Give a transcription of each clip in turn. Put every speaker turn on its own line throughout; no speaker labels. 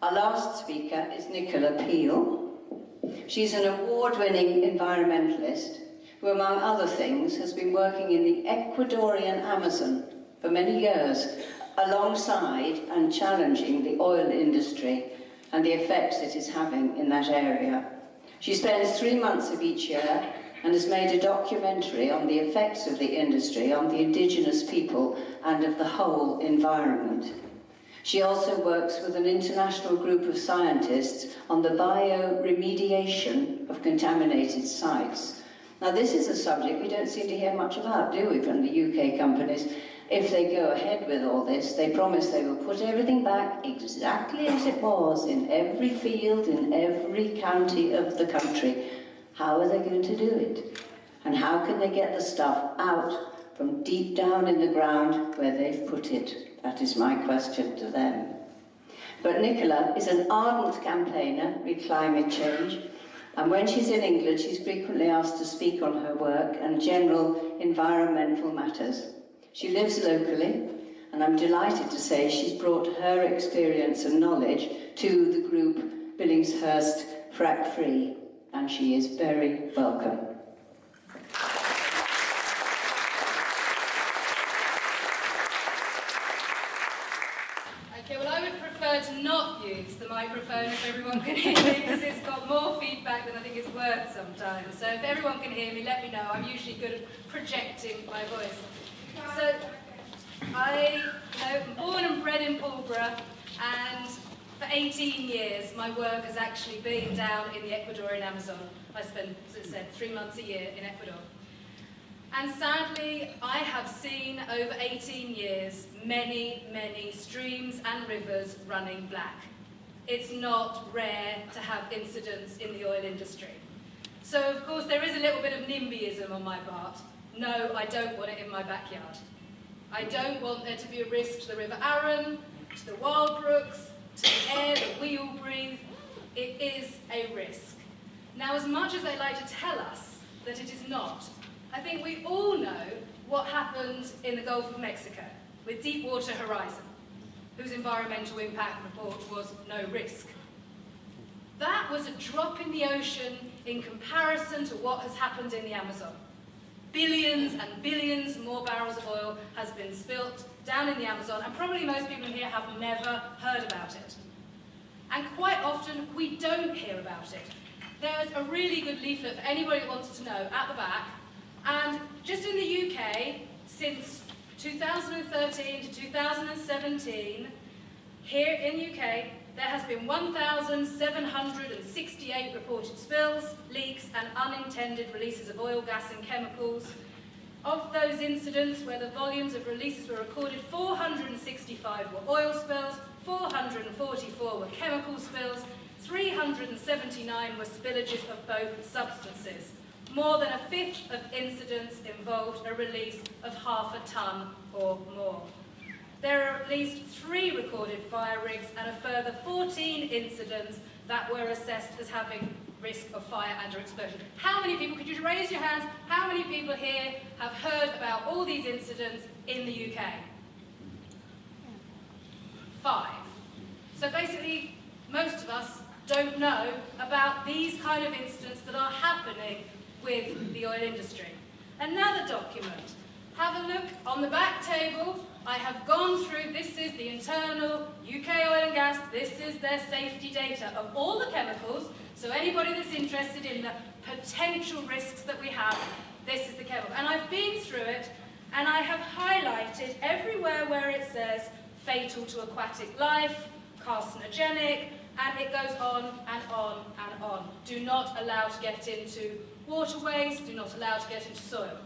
Our last speaker is Nicola. She's an award-winning environmentalist who, among other things, has been working in the Ecuadorian Amazon for many years, alongside and challenging the oil industry and the effects it is having in that area. She spends 3 months of each year and has made a documentary on the effects of the industry on the indigenous people and of the whole environment. She also works with an international group of scientists on the bioremediation of contaminated sites. Now, this is a subject we don't seem to hear much about, do we, from the UK companies? If they go ahead with all this, they promise they will put everything back exactly as it was in every field, in every county of the country. How are they going to do it? And how can they get the stuff out from deep down in the ground where they've put it? That is my question to them. But Nicola is an ardent campaigner with climate change, and when she's in England, she's frequently asked to speak on her work and general environmental matters. She lives locally, and I'm delighted to say she's brought her experience and knowledge to the group Billingshurst Frack Free, and she is very welcome.
Okay, well, I would prefer to not use the microphone if everyone can hear me, because it's got more feedback than I think it's worth sometimes. So if everyone can hear me, let me know. I'm usually good at projecting my voice. So, I'm born and bred in Pulborough, and for 18 years my work has actually been down in the Ecuadorian Amazon. I spend, as I said, 3 months a year in Ecuador. And sadly, I have seen over 18 years many, many streams and rivers running black. It's not rare to have incidents in the oil industry. So, of course, there is a little bit of NIMBYism on my part. No, I don't want it in my backyard. I don't want there to be a risk to the River Arun, to the wild brooks, to the air that we all breathe. It is a risk. Now, as much as they like to tell us that it is not, I think we all know what happened in the Gulf of Mexico with Deepwater Horizon, whose environmental impact report was no risk. That was a drop in the ocean in comparison to what has happened in the Amazon. Billions and billions more barrels of oil has been spilt down in the Amazon, and probably most people in here have never heard about it. And quite often, we don't hear about it. There's a really good leaflet for anybody who wants to know at the back, and just in the UK, since 2013 to 2017, here in the UK, there has been 1,768 reported spills, leaks, and unintended releases of oil, gas, and chemicals. Of those incidents where the volumes of releases were recorded, 465 were oil spills, 444 were chemical spills, 379 were spillages of both substances. More than a fifth of incidents involved a release of 1/2 ton or more. There are at least 3 recorded fire rigs and a further 14 incidents that were assessed as having risk of fire and or explosion. How many people, could you raise your hands, how many people here have heard about all these incidents in the UK? 5. So basically, most of us don't know about these kind of incidents that are happening with the oil industry. Another document. Have a look on the back table. I have gone through, this is the internal UK oil and gas, this is their safety data of all the chemicals, so anybody that's interested in the potential risks that we have, this is the chemical. And I've been through it, and I have highlighted everywhere where it says fatal to aquatic life, carcinogenic, and it goes on and on and on. Do not allow to get into waterways, do not allow to get into soil.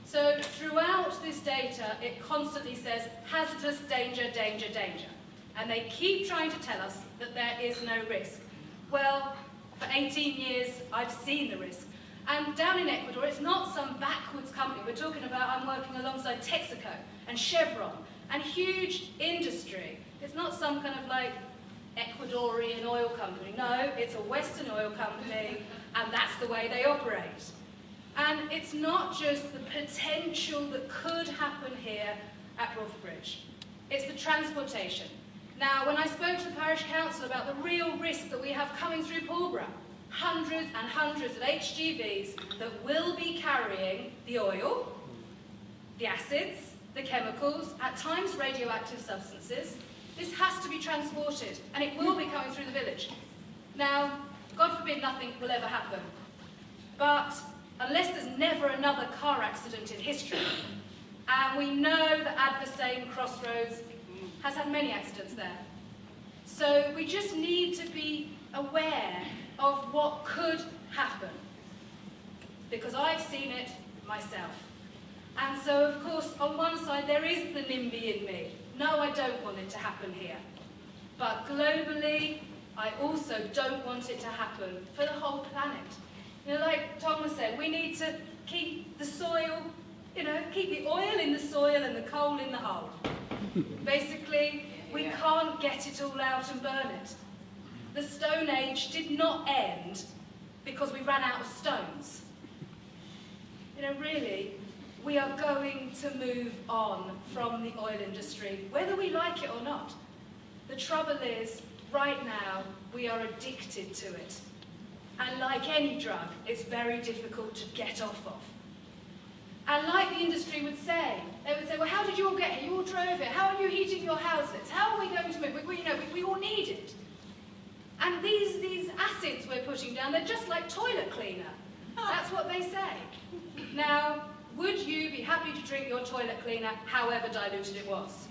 So throughout this data, it constantly says hazardous, danger, danger, danger. And they keep trying to tell us that there is no risk. Well, for 18 years, I've seen the risk. And down in Ecuador, it's not some backwards company. We're talking about, I'm working alongside Texaco and Chevron and huge industry. It's not some kind of like Ecuadorian oil company. No, it's a Western oil company, and that's the way they operate. And it's not just the potential that could happen here at Bradford Bridge. It's the transportation. Now, when I spoke to the parish council about the real risk that we have coming through Pulborough, hundreds and hundreds of HGVs that will be carrying the oil, the acids, the chemicals, at times radioactive substances, this has to be transported, and it will be coming through the village. Now, God forbid nothing will ever happen, but unless there's never another car accident in history, and we know that Divestment Crossroads has had many accidents there. So we just need to be aware of what could happen, because I've seen it myself. And so, of course, on one side there is the NIMBY in me. No, I don't want it to happen here. But globally, I also don't want it to happen for the whole planet. You know, like Tom was saying, we need to keep the soil, you know, keep the oil in the soil and the coal in the hole. Basically, we can't get it all out and burn it. The Stone Age did not end because we ran out of stones. You know, really, we are going to move on from the oil industry, whether we like it or not. The trouble is, right now, we are addicted to it. And like any drug, it's very difficult to get off of. And like the industry would say, they would say, well, how did you all get here? You all drove it. How are you heating your houses? How are we going to move? We all need it. And these acids we're putting down, they're just like toilet cleaner. That's what they say. Now, would you be happy to drink your toilet cleaner, however diluted it was?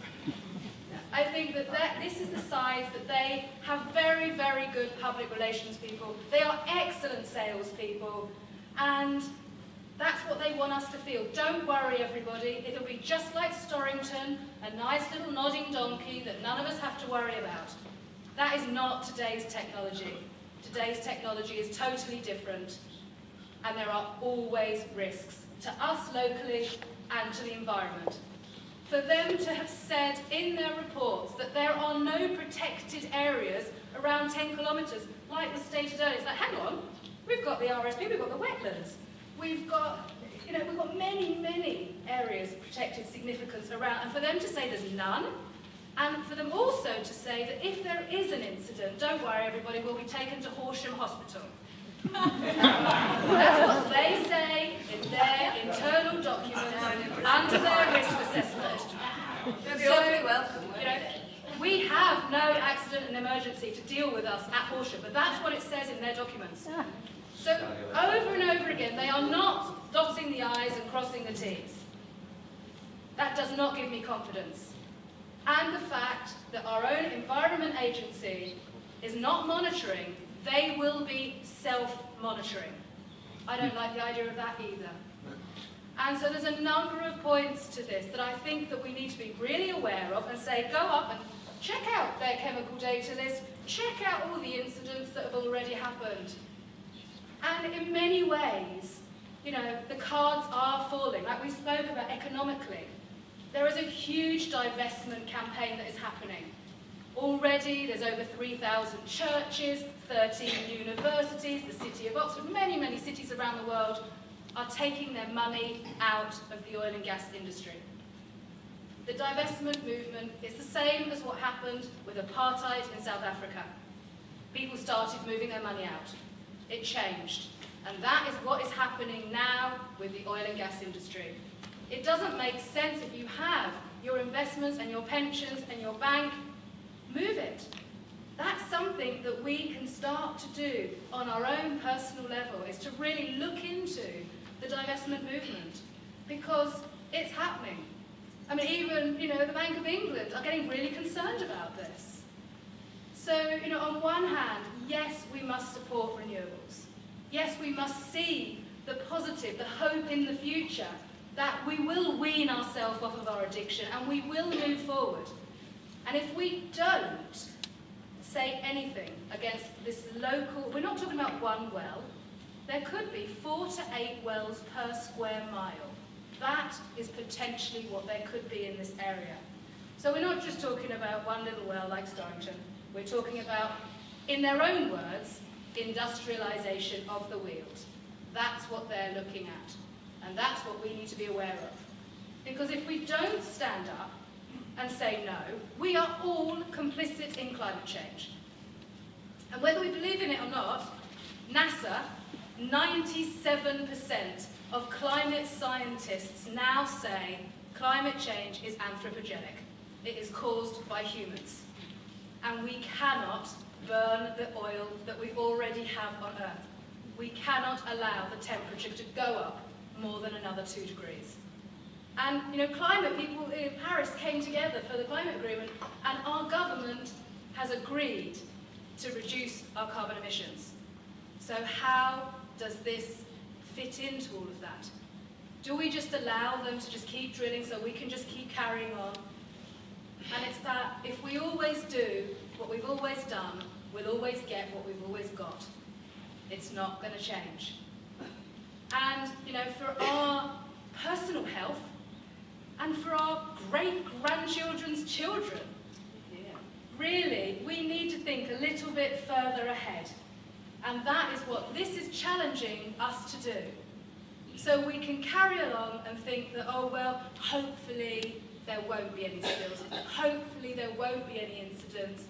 I think that this is the size that they have very, very good public relations people. They are excellent salespeople, and that's what they want us to feel. Don't worry, everybody. It'll be just like Storrington, a nice little nodding donkey that none of us have to worry about. That is not today's technology. Today's technology is totally different, and there are always risks to us locally and to the environment. For them to have said in their reports that there are no protected areas around 10 kilometres, like was stated earlier, it's like, hang on, we've got the RSP, we've got the wetlands, we've got many, many areas of protected significance around, and for them to say there's none, and for them also to say that if there is an incident, don't worry everybody, we'll be taken to Horsham Hospital. That's what they say in their internal documents under their risk assessment. So, welcome, we have no accident and emergency to deal with us at Horsham, but that's what it says in their documents. So over and over again, they are not dotting the I's and crossing the T's. That does not give me confidence. And the fact that our own Environment Agency is not monitoring, they will be self-monitoring. I don't like the idea of that either. And so there's a number of points to this that I think that we need to be really aware of and say, go up and check out their chemical data list, check out all the incidents that have already happened. And in many ways, the cards are falling. Like we spoke about economically, there is a huge divestment campaign that is happening. Already, there's over 3,000 churches, 13 universities, the city of Oxford, many, many cities around the world are taking their money out of the oil and gas industry. The divestment movement is the same as what happened with apartheid in South Africa. People started moving their money out. It changed. And that is what is happening now with the oil and gas industry. It doesn't make sense if you have your investments and your pensions and your bank, move it. That's something that we can start to do on our own personal level, is to really look into the divestment movement, because it's happening. I mean, even, the Bank of England are getting really concerned about this. So, on one hand, yes, we must support renewables. Yes, we must see the positive, the hope in the future, that we will wean ourselves off of our addiction and we will move forward. And if we don't say anything against this local, we're not talking about one well, there could be 4 to 8 wells per square mile. That is potentially what there could be in this area. So we're not just talking about one little well like Storrington, we're talking about, in their own words, industrialisation of the Weald. That's what they're looking at. And that's what we need to be aware of. Because if we don't stand up and say no. We are all complicit in climate change. And whether we believe in it or not, NASA, 97% of climate scientists now say climate change is anthropogenic. It is caused by humans. And we cannot burn the oil that we already have on Earth. We cannot allow the temperature to go up more than another 2 degrees. And, you know, climate people in Paris came together for the climate agreement, and our government has agreed to reduce our carbon emissions. So how does this fit into all of that? Do we just allow them to just keep drilling so we can just keep carrying on? And it's that if we always do what we've always done, we'll always get what we've always got. It's not going to change. And, you know, for our personal health and for our great-grandchildren's children, really, we need to think a little bit further ahead. And that is what this is challenging us to do. So we can carry along and think that, oh, well, hopefully there won't be any spills, hopefully there won't be any incidents,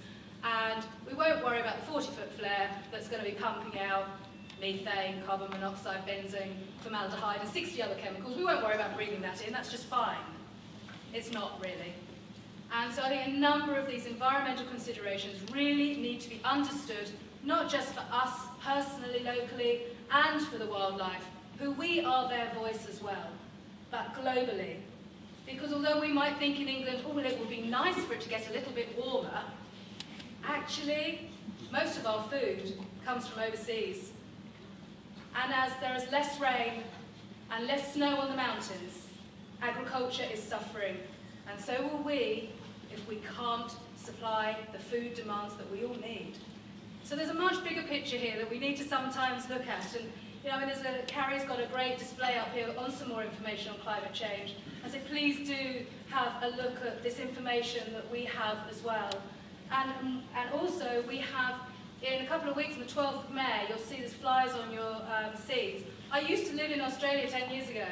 and we won't worry about the 40-foot flare that's going to be pumping out methane, carbon monoxide, benzene, formaldehyde, and 60 other chemicals. We won't worry about breathing that in, that's just fine. It's not really. And so I think a number of these environmental considerations really need to be understood, not just for us personally, locally, and for the wildlife, who we are their voice as well, but globally. Because although we might think in England, oh, well, it would be nice for it to get a little bit warmer, actually, most of our food comes from overseas. And as there is less rain and less snow on the mountains, agriculture is suffering. And so will we if we can't supply the food demands that we all need. So there's a much bigger picture here that we need to sometimes look at. And you know, I mean, Carrie's got a great display up here on some more information on climate change. And so please do have a look at this information that we have as well. And also we have, in a couple of weeks, on the 12th of May, you'll see there's flyers on your seats. I used to live in Australia 10 years ago.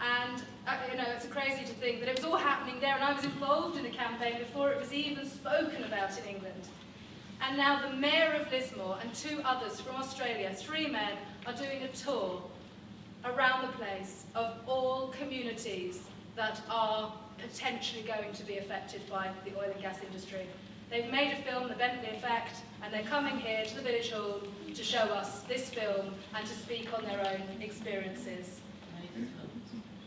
And you know, it's crazy to think that it was all happening there, and I was involved in the campaign before it was even spoken about in England. And now the Mayor of Lismore and 2 others from Australia, 3 men, are doing a tour around the place of all communities that are potentially going to be affected by the oil and gas industry. They've made a film, The Bentley Effect, and they're coming here to the Village Hall to show us this film and to speak on their own experiences.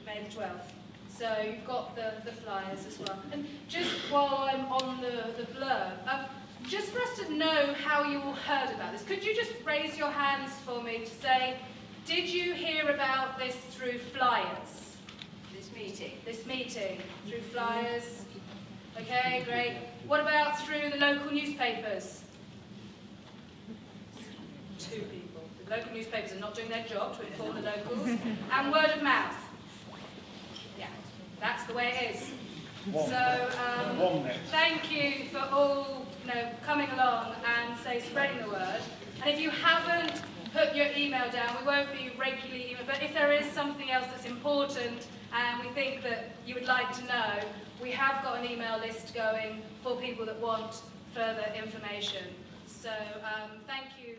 May the 12th. So you've got the flyers as well. And just while I'm on the blurb, just for us to know how you all heard about this, could you just raise your hands for me to say, did you hear about this through flyers? This meeting, through flyers? Okay, great. What about through the local newspapers? 2 people. The local newspapers are not doing their job to inform the locals. And word of mouth. Yeah, that's the way it is. So thank you for all coming along and spreading the word. And if you haven't put your email down, we won't be regularly email, but if there is something else that's important and we think that you would like to know, we have got an email list going for people that want further information. So thank you.